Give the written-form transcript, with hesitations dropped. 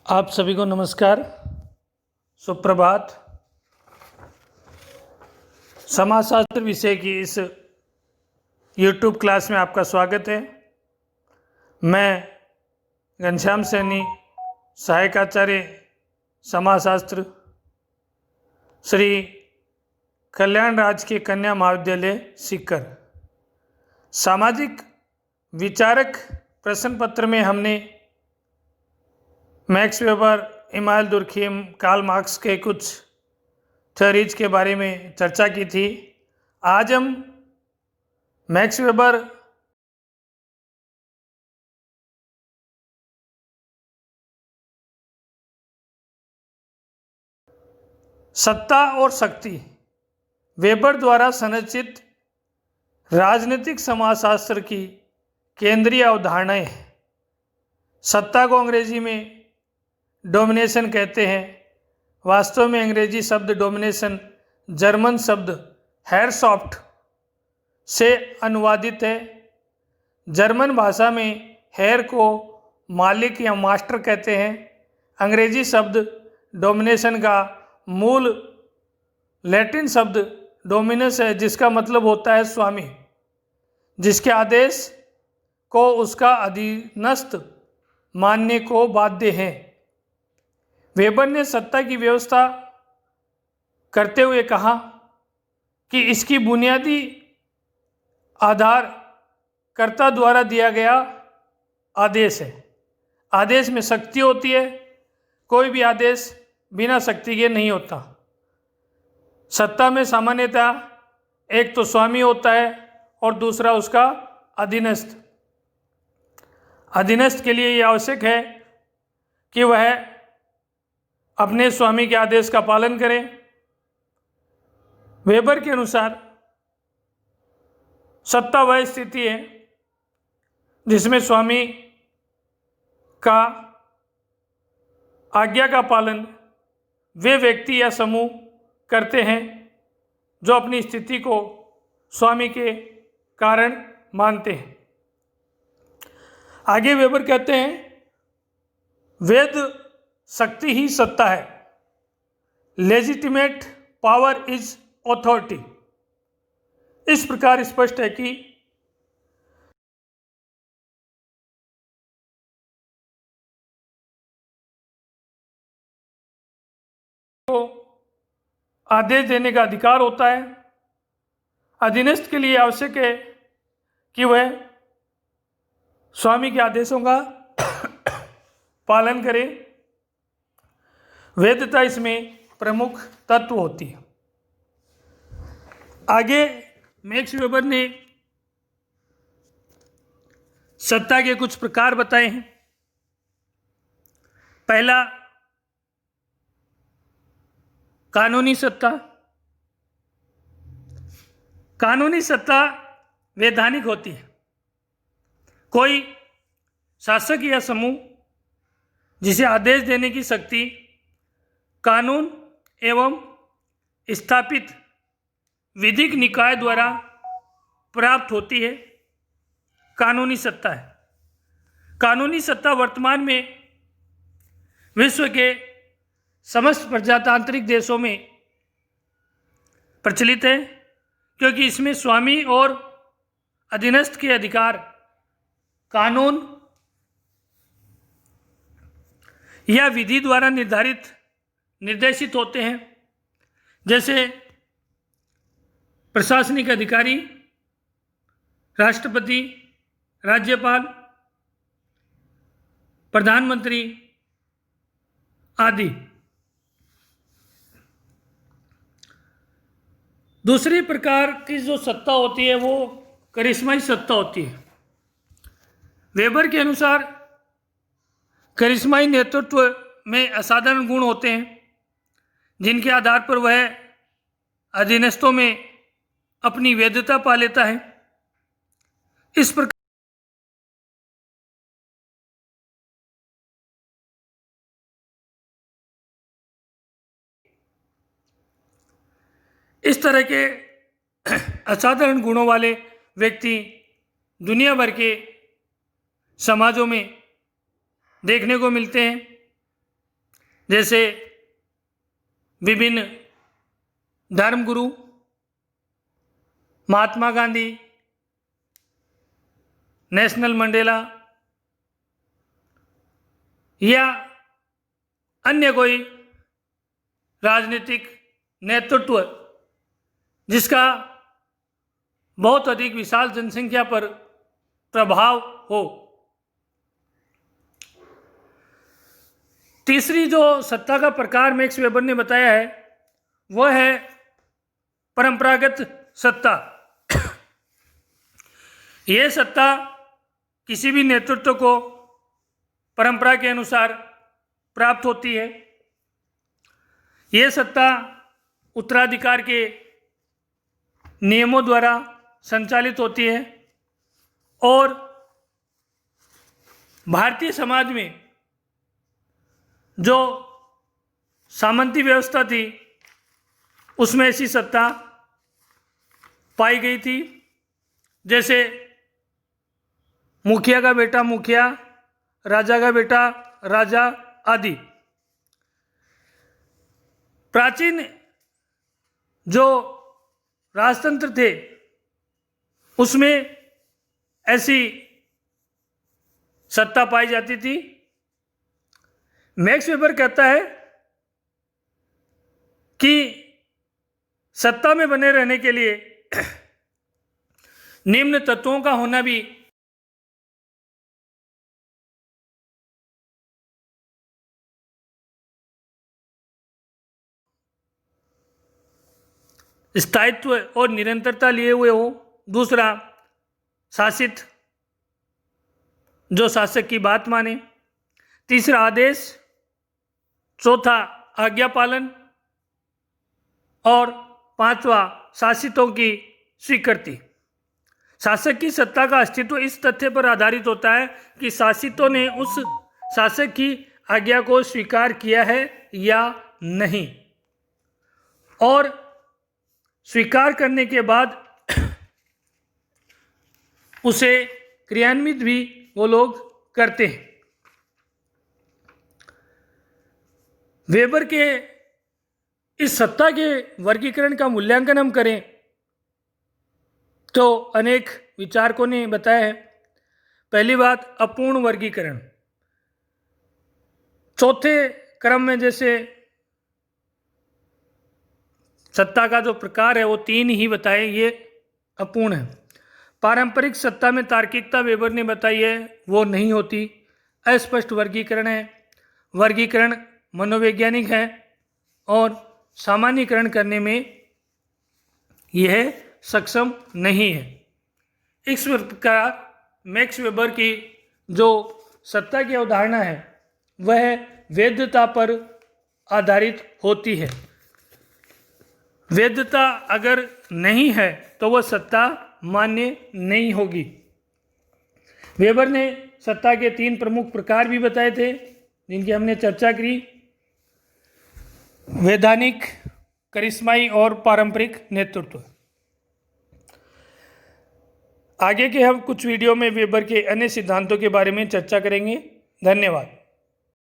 आप सभी को नमस्कार, सुप्रभात। समाजशास्त्र विषय की इस YouTube क्लास में आपका स्वागत है। मैं घनश्याम सैनी, सहायक आचार्य समाजशास्त्र, श्री कल्याण राजकीय कन्या महाविद्यालय सीकर। सामाजिक विचारक प्रश्न पत्र में हमने Max Weber, Immanuel Durkheim, Karl Marx के कुछ थ्योरीज के बारे में चर्चा की थी। आज हम मैक्स वेबर सत्ता और शक्ति, वेबर द्वारा संरचित राजनीतिक समाजशास्त्र की केंद्रीय अवधारणाएं। सत्ता को अंग्रेजी में डोमिनेशन कहते हैं। वास्तव में अंग्रेजी शब्द डोमिनेशन जर्मन शब्द हेरशॉफ्ट से अनुवादित है। जर्मन भाषा में हेर को मालिक या मास्टर कहते हैं। अंग्रेजी शब्द डोमिनेशन का मूल लैटिन शब्द डोमिनस है, जिसका मतलब होता है स्वामी, जिसके आदेश को उसका अधीनस्थ मानने को बाध्य है। वेबर ने सत्ता की व्यवस्था करते हुए कहा कि इसकी बुनियादी आधार कर्ता द्वारा दिया गया आदेश है। आदेश में शक्ति होती है, कोई भी आदेश बिना शक्ति के नहीं होता। सत्ता में सामान्यतः एक तो स्वामी होता है और दूसरा उसका अधीनस्थ। अधीनस्थ के लिए यह आवश्यक है कि वह अपने स्वामी के आदेश का पालन करें। वेबर के अनुसार सत्ता वह स्थिति है जिसमें स्वामी का आज्ञा का पालन वे व्यक्ति या समूह करते हैं जो अपनी स्थिति को स्वामी के कारण मानते हैं। आगे वेबर कहते हैं, वेद शक्ति ही सत्ता है। Legitimate power is authority. इस प्रकार स्पष्ट है कि को आदेश देने का अधिकार होता है। अधीनस्थ के लिए आवश्यक है कि वह स्वामी के आदेशों का पालन करे। वैधता इसमें प्रमुख तत्व होती है। आगे मैक्स वेबर ने सत्ता के कुछ प्रकार बताए हैं। पहला, कानूनी सत्ता। कानूनी सत्ता वैधानिक होती है। कोई शासक या समूह जिसे आदेश देने की शक्ति कानून एवं स्थापित विधिक निकाय द्वारा प्राप्त होती है, कानूनी सत्ता है। कानूनी सत्ता वर्तमान में विश्व के समस्त प्रजातांत्रिक देशों में प्रचलित है, क्योंकि इसमें स्वामी और अधीनस्थ के अधिकार कानून या विधि द्वारा निर्देशित होते हैं। जैसे प्रशासनिक अधिकारी, राष्ट्रपति, राज्यपाल, प्रधानमंत्री आदि। दूसरी प्रकार की जो सत्ता होती है वो करिश्माई सत्ता होती है। वेबर के अनुसार करिश्माई नेतृत्व में असाधारण गुण होते हैं, जिनके आधार पर वह अधीनस्थों में अपनी वैधता पा लेता है। इस प्रकार इस तरह के असाधारण गुणों वाले व्यक्ति दुनिया भर के समाजों में देखने को मिलते हैं। जैसे विभिन्न धर्मगुरु, महात्मा गांधी, नेल्सन मंडेला या अन्य कोई राजनीतिक नेतृत्व जिसका बहुत अधिक विशाल जनसंख्या पर प्रभाव हो। तीसरी जो सत्ता का प्रकार मैक्स वेबर ने बताया है वह है परंपरागत सत्ता। यह सत्ता किसी भी नेतृत्व को परंपरा के अनुसार प्राप्त होती है। यह सत्ता उत्तराधिकार के नियमों द्वारा संचालित होती है और भारतीय समाज में जो सामंती व्यवस्था थी उसमें ऐसी सत्ता पाई गई थी, जैसे मुखिया का बेटा मुखिया, राजा का बेटा राजा आदि। प्राचीन जो राजतंत्र थे उसमें ऐसी सत्ता पाई जाती थी। मैक्स वेबर कहता है कि सत्ता में बने रहने के लिए निम्न तत्वों का होना भी स्थायित्व और निरंतरता लिए हुए हो। दूसरा, शासित जो शासक की बात माने। तीसरा, आदेश। चौथा, आज्ञा पालन। और पांचवा, शासितों की स्वीकृति। शासक की सत्ता का अस्तित्व इस तथ्य पर आधारित होता है कि शासितों ने उस शासक की आज्ञा को स्वीकार किया है या नहीं, और स्वीकार करने के बाद उसे क्रियान्वित भी वो लोग करते हैं। वेबर के इस सत्ता के वर्गीकरण का मूल्यांकन हम करें तो अनेक विचारकों ने बताया है। पहली बात, अपूर्ण वर्गीकरण। चौथे क्रम में जैसे सत्ता का जो प्रकार है वो 3 ही बताए, ये अपूर्ण है। पारंपरिक सत्ता में तार्किकता वेबर ने बताई है वो नहीं होती। अस्पष्ट वर्गीकरण है। वर्गीकरण मनोवैज्ञानिक है और सामान्यीकरण करने में यह सक्षम नहीं है। इस प्रकार मैक्स वेबर की जो सत्ता की अवधारणा है वह वैधता पर आधारित होती है। वैधता अगर नहीं है तो वह सत्ता मान्य नहीं होगी। वेबर ने सत्ता के 3 प्रमुख प्रकार भी बताए थे जिनकी हमने चर्चा की, वैधानिक, करिश्माई और पारंपरिक नेतृत्व। आगे के हम कुछ वीडियो में वेबर के अन्य सिद्धांतों के बारे में चर्चा करेंगे। धन्यवाद।